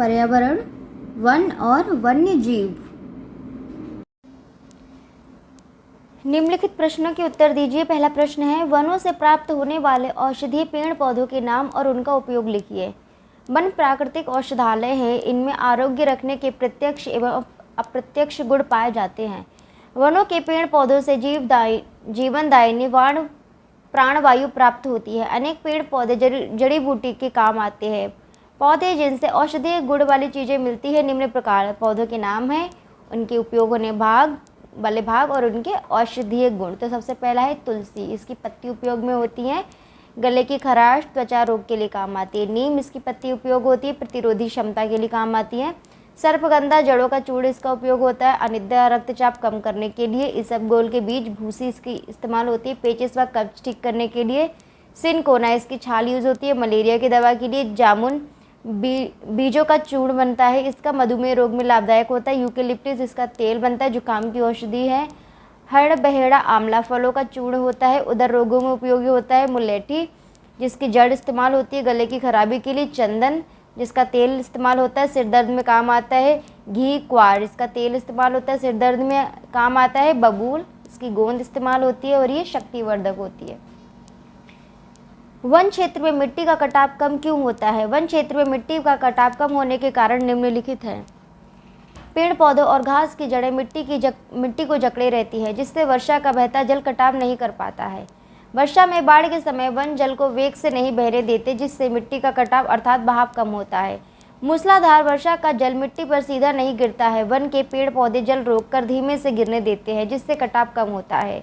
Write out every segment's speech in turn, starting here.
पर्यावरण, वन और वन्य जीव। निम्नलिखित प्रश्नों के उत्तर दीजिए। पहला प्रश्न है, वनों से प्राप्त होने वाले औषधीय पेड़ पौधों के नाम और उनका उपयोग लिखिए। वन प्राकृतिक औषधालय है, इनमें आरोग्य रखने के प्रत्यक्ष एवं अप्रत्यक्ष गुण पाए जाते हैं। वनों के पेड़ पौधों से जीवनदायिनी प्राणवायु प्राप्त होती है। अनेक पेड़ पौधे जड़ी बूटी के काम आते हैं। पौधे जिनसे औषधीय गुण वाली चीज़ें मिलती है निम्न प्रकार पौधों के नाम हैं, उनके उपयोग होने वाले भाग और उनके औषधीय गुण। तो सबसे पहला है तुलसी, इसकी पत्ती उपयोग में होती है। गले की खराश त्वचा रोग के लिए काम आती है। नीम, इसकी पत्ती उपयोग होती है, प्रतिरोधी क्षमता के लिए काम आती है। सर्पगंधा, जड़ों का चूर्ण इसका उपयोग होता है, अनिद्रा रक्तचाप कम करने के लिए। इसबगोल के बीज, भूसी इसकी इस्तेमाल होती है, पेचिस व कब्ज ठीक करने के लिए। सिनकोना, इसकी छाल यूज़ होती है, मलेरिया की दवा के लिए। जामुन, बीजों का चूर्ण बनता है, इसका मधुमेह रोग में लाभदायक होता है। यूकेलिप्टिस, इसका तेल बनता है, जुकाम की औषधि है। हड़ बहेड़ा आंवला, फलों का चूर्ण होता है, उदर रोगों में उपयोगी होता है। मुलेठी, जिसकी जड़ इस्तेमाल होती है गले की खराबी के लिए। चंदन, जिसका तेल इस्तेमाल होता है, सिर दर्द में काम आता है। घी क्वार, इसका तेल इस्तेमाल होता है, सिर दर्द में काम आता है। बबूल, इसकी गोंद इस्तेमाल होती है और ये शक्तिवर्धक होती है। वन क्षेत्र में मिट्टी का कटाव कम क्यों होता है? वन क्षेत्र में मिट्टी का कटाव कम होने के कारण निम्नलिखित हैं। पेड़ पौधों और घास की जड़ें मिट्टी को जकड़े रहती है, जिससे वर्षा का बहता जल कटाव नहीं कर पाता है। वर्षा में बाढ़ के समय वन जल को वेग से नहीं बहने देते, जिससे मिट्टी का कटाव अर्थात बहाव कम होता है। मूसलाधार वर्षा का जल मिट्टी पर सीधा नहीं गिरता है। वन के पेड़ पौधे जल रोककर धीमे से गिरने देते हैं, जिससे कटाव कम होता है।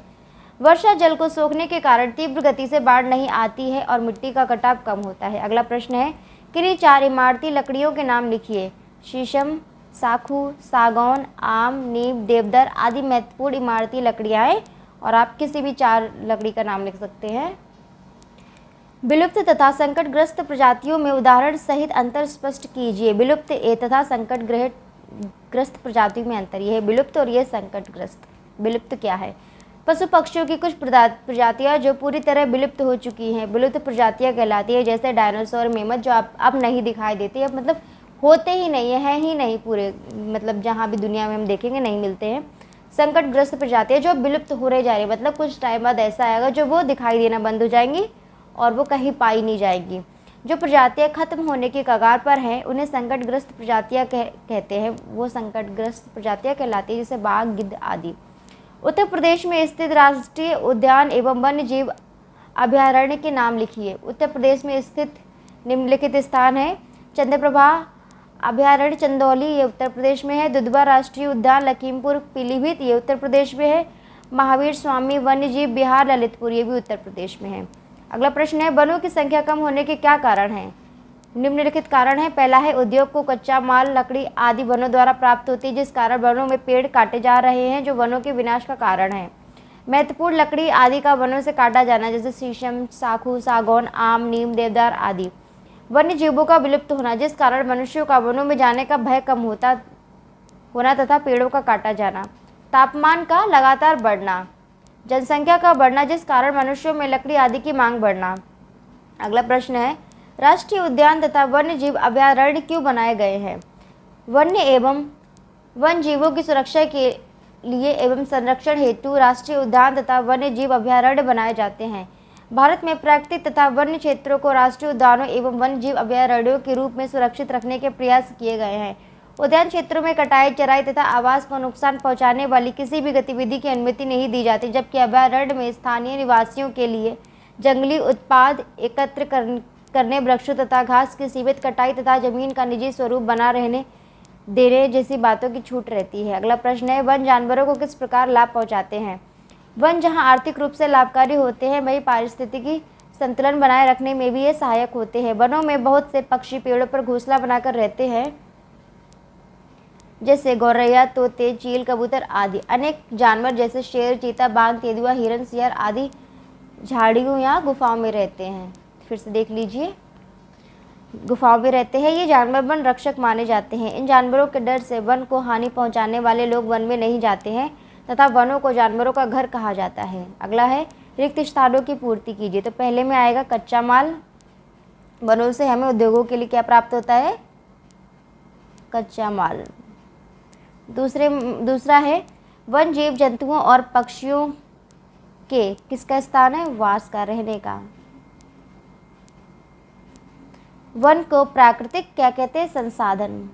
वर्षा जल को सोखने के कारण तीव्र गति से बाढ़ नहीं आती है और मिट्टी का कटाव कम होता है। अगला प्रश्न है, किन्हीं 4 इमारती लकड़ियों के नाम लिखिए। शीशम, साखू, सागौन, आम, नीम, देवदार आदि महत्वपूर्ण इमारती लकड़ियाँ हैं और आप किसी भी 4 लकड़ी का नाम लिख सकते हैं। विलुप्त तथा संकटग्रस्त प्रजातियों में उदाहरण सहित अंतर स्पष्ट कीजिए। विलुप्त तथा संकटग्रस्त प्रजातियों में अंतर, यह है विलुप्त और यह संकटग्रस्त। विलुप्त क्या है? पशु पक्षियों की कुछ प्रजातियां जो पूरी तरह विलुप्त हो चुकी हैं विलुप्त प्रजातियां कहलाती है, जैसे डायनासोर, मेमथ, जो अब नहीं दिखाई देती है, मतलब होते ही नहीं है ही नहीं पूरे, मतलब जहाँ भी दुनिया में हम देखेंगे नहीं मिलते हैं। संकटग्रस्त प्रजातियां जो विलुप्त हो रही जा रही है, मतलब कुछ टाइम बाद ऐसा आएगा जो वो दिखाई देना बंद हो जाएंगी और वो कहीं पाई नहीं जाएगी। जो प्रजातियां खत्म होने की कगार पर हैं उन्हें संकटग्रस्त प्रजातियां कहते हैं, वो संकटग्रस्त प्रजातियां कहलाती है, जैसे बाघ, गिद्ध आदि। उत्तर प्रदेश में स्थित राष्ट्रीय उद्यान एवं वन्य जीव अभयारण्य के नाम लिखिए। उत्तर प्रदेश में स्थित निम्नलिखित स्थान है। चंद्रप्रभा अभयारण्य चंदौली, ये उत्तर प्रदेश में है। दुधवा राष्ट्रीय उद्यान लखीमपुर पीलीभीत, ये उत्तर प्रदेश में है। महावीर स्वामी वन्य जीव विहार ललितपुर, ये भी उत्तर प्रदेश में है। अगला प्रश्न है, वनों की संख्या कम होने के क्या कारण हैं? निम्नलिखित कारण है। पहला है, उद्योग को कच्चा माल लकड़ी आदि वनों द्वारा प्राप्त होती है, जिस कारण वनों में पेड़ काटे जा रहे हैं, जो वनों के विनाश का कारण है। महत्वपूर्ण लकड़ी आदि का वनों से काटा जाना, जैसे शीशम, साखू, सागौन, आम, नीम, देवदार आदि। वन्य जीवों का विलुप्त होना, जिस कारण मनुष्यों का वनों में जाने का भय कम होना तथा पेड़ों का काटा जाना। तापमान का लगातार बढ़ना, जनसंख्या का बढ़ना, जिस कारण मनुष्यों में लकड़ी आदि की मांग बढ़ना। अगला प्रश्न है, राष्ट्रीय उद्यान तथा वन्य जीव अभयारण्य क्यों बनाए गए हैं? वन्य एवं वन जीवों की सुरक्षा के लिए एवं संरक्षण हेतु राष्ट्रीय उद्यान तथा वन्य जीव अभयारण्य बनाए जाते हैं। भारत में प्राकृतिक तथा वन्य क्षेत्रों को राष्ट्रीय उद्यानों एवं वन्य जीव अभयारण्यों के रूप में सुरक्षित रखने के प्रयास किए गए हैं। उद्यान क्षेत्रों में कटाई, चराई तथा आवास को नुकसान पहुंचाने वाली किसी भी गतिविधि की अनुमति नहीं दी जाती, जबकि अभयारण्य में स्थानीय निवासियों के लिए जंगली उत्पाद एकत्र करने, वृक्षों तथा घास की सीमित कटाई तथा जमीन का निजी स्वरूप बना रहने देने जैसी बातों की छूट रहती है। अगला प्रश्न है, वन जानवरों को किस प्रकार लाभ पहुंचाते हैं? वन जहां आर्थिक रूप से लाभकारी होते हैं, वहीं पारिस्थितिकी संतुलन बनाए रखने में भी ये सहायक होते हैं। वनों में बहुत से पक्षी पेड़ों पर घोंसला बनाकर रहते हैं, जैसे गौरैया, तोते, चील, कबूतर आदि। अनेक जानवर जैसे शेर, चीता, बाघ, तेंदुआ, हिरन, सियार आदि झाड़ियों या गुफाओं में रहते हैं। फिर से देख लीजिए, गुफाओं में रहते हैं। ये जानवर वन रक्षक माने जाते हैं। इन जानवरों के डर से वन को हानि पहुंचाने वाले लोग वन में नहीं जाते हैं तथा वनों को जानवरों का घर कहा जाता है। अगला है, रिक्त स्थानों की पूर्ति कीजिए। तो पहले में आएगा कच्चा माल। वनों से हमें उद्योगों के लिए क्या प्राप्त होता है? कच्चा माल। दूसरा है वन जीव जंतुओं और पक्षियों के किसका स्थान है? वास का, रहने का। वन को प्राकृतिक क्या कहते हैं? संसाधन।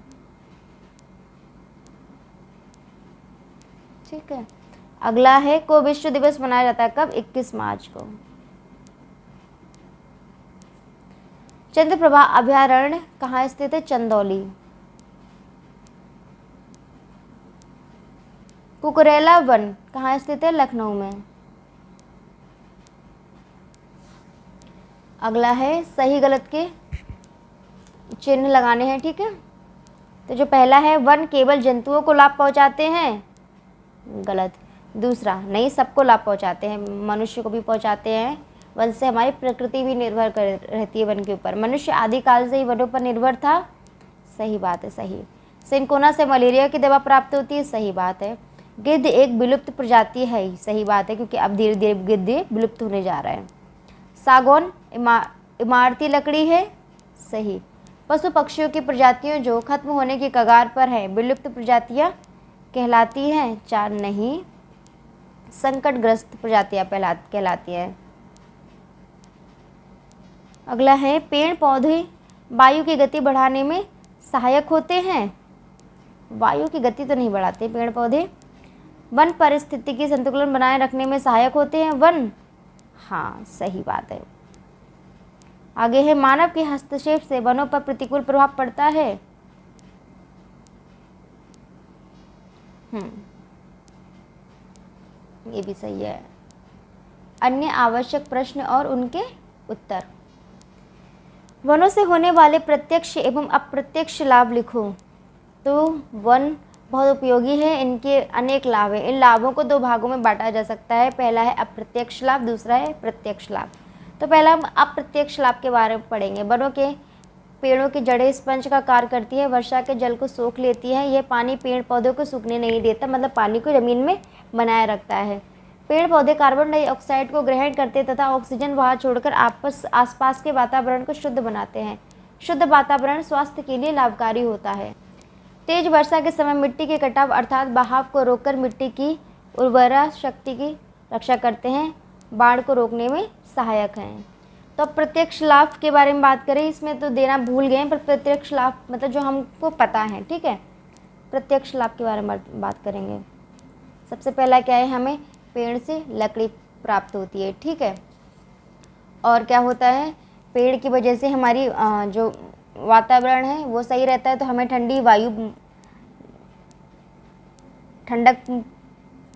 ठीक है। अगला है को विश्व दिवस मनाया जाता है कब? 21 मार्च को। चंद्रप्रभा अभयारण्य कहाँ स्थित है? चंदौली। कुकुरेला वन कहाँ स्थित है? लखनऊ में। अगला है सही गलत के चिन्ह लगाने हैं। ठीक है, तो जो पहला है वन केवल जंतुओं को लाभ पहुंचाते हैं, गलत। दूसरा नहीं, सबको लाभ पहुंचाते हैं, मनुष्य को भी पहुंचाते हैं। वन से हमारी प्रकृति भी निर्भर कर रहती है वन के ऊपर। मनुष्य आदिकाल से ही वनों पर निर्भर था, सही बात है, सही। सिनकोना से मलेरिया की दवा प्राप्त होती है, सही बात है। गिद्ध एक विलुप्त प्रजाति है, सही बात है, क्योंकि अब धीरे धीरे गिद्ध विलुप्त होने जा रहा है। सागौन इमारती लकड़ी है, सही। पशु पक्षियों की प्रजातियां जो खत्म होने की कगार पर है विलुप्त प्रजातियां कहलाती हैं, 4 नहीं, संकटग्रस्त प्रजातियां कहलाती हैं। अगला है पेड़ पौधे वायु की गति बढ़ाने में सहायक होते हैं, वायु की गति तो नहीं बढ़ाते पेड़ पौधे। वन परिस्थितिकी संतुलन बनाए रखने में सहायक होते हैं वन, हाँ सही बात है। आगे है मानव के हस्तक्षेप से वनों पर प्रतिकूल प्रभाव पड़ता है, ये भी सही है। अन्य आवश्यक प्रश्न और उनके उत्तर। वनों से होने वाले प्रत्यक्ष एवं अप्रत्यक्ष लाभ लिखो। तो वन बहुत उपयोगी है, इनके अनेक लाभ हैं। इन लाभों को 2 भागों में बांटा जा सकता है, पहला है अप्रत्यक्ष लाभ, दूसरा है प्रत्यक्ष लाभ। तो पहला हम अप्रत्यक्ष लाभ के बारे में पढ़ेंगे। वनों के पेड़ों की जड़ें स्पंज का कार्य करती है, वर्षा के जल को सोख लेती है। यह पानी पेड़ पौधों को सूखने नहीं देता, मतलब पानी को जमीन में बनाए रखता है। पेड़ पौधे कार्बन डाइऑक्साइड को ग्रहण करते तथा ऑक्सीजन बाहर छोड़कर आसपास के वातावरण को शुद्ध बनाते हैं। शुद्ध वातावरण स्वास्थ्य के लिए लाभकारी होता है। तेज वर्षा के समय मिट्टी के कटाव अर्थात बहाव को रोककर मिट्टी की उर्वरा शक्ति की रक्षा करते हैं, बाढ़ को रोकने में सहायक हैं। तो प्रत्यक्ष लाभ के बारे में बात करें, इसमें तो देना भूल गए, पर प्रत्यक्ष लाभ मतलब जो हमको पता है, ठीक है। प्रत्यक्ष लाभ के बारे में बात करेंगे। सबसे पहला क्या है, हमें पेड़ से लकड़ी प्राप्त होती है, ठीक है। और क्या होता है, पेड़ की वजह से हमारी जो वातावरण है वो सही रहता है, तो हमें ठंडी वायु, ठंडक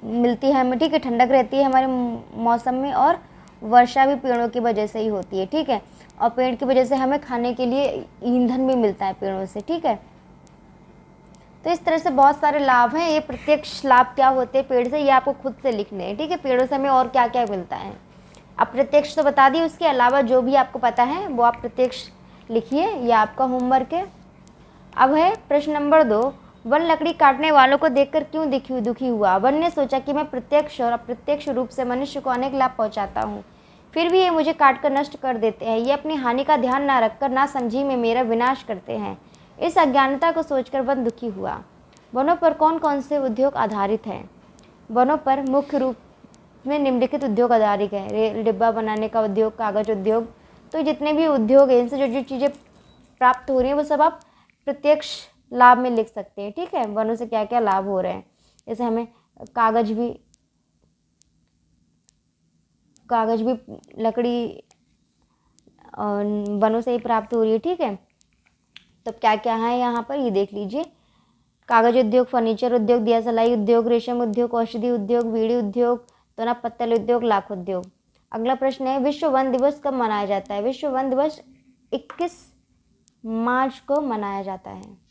मिलती है हमें, ठीक है, ठंडक रहती है हमारे मौसम में। और वर्षा भी पेड़ों की वजह से ही होती है, ठीक है। और पेड़ की वजह से हमें खाने के लिए ईंधन भी मिलता है पेड़ों से, ठीक है। तो इस तरह से बहुत सारे लाभ हैं। ये प्रत्यक्ष लाभ क्या होते हैं पेड़ से, ये आपको खुद से लिखने हैं, ठीक है। पेड़ों से हमें और क्या क्या मिलता है, अप्रत्यक्ष तो बता दी, उसके अलावा जो भी आपको पता है वो आप प्रत्यक्ष लिखिए, ये आपका होमवर्क है। अब है प्रश्न नंबर 2, वन लकड़ी काटने वालों को देखकर क्यों दुखी हुआ? वन ने सोचा कि मैं प्रत्यक्ष और अप्रत्यक्ष रूप से मनुष्य को अनेक लाभ पहुंचाता हूं, फिर भी ये मुझे काटकर नष्ट कर देते हैं। ये अपनी हानि का ध्यान ना रखकर ना समझी में मेरा विनाश करते हैं। इस अज्ञानता को सोचकर वन दुखी हुआ। वनों पर कौन कौन से उद्योग आधारित हैं? वनों पर मुख्य रूप में निम्नलिखित उद्योग आधारित हैं। रेल डिब्बा बनाने का उद्योग, कागज उद्योग। तो जितने भी उद्योग हैं, इनसे जो जो चीज़ें प्राप्त हो रही हैं वो सब आप प्रत्यक्ष लाभ में लिख सकते हैं, ठीक है। वनों से क्या क्या लाभ हो रहे हैं, जैसे हमें कागज भी लकड़ी वनों से ही प्राप्त हो रही है, ठीक है। तो क्या क्या है यहाँ पर ये देख लीजिए। कागज उद्योग, फर्नीचर उद्योग, दिया सलाई उद्योग, रेशम उद्योग, औषधि उद्योग, बीड़ी उद्योग, तना पत्तल उद्योग, लाख उद्योग। अगला प्रश्न है, विश्व वन दिवस कब मनाया जाता है? विश्व वन दिवस 21 मार्च को मनाया जाता है।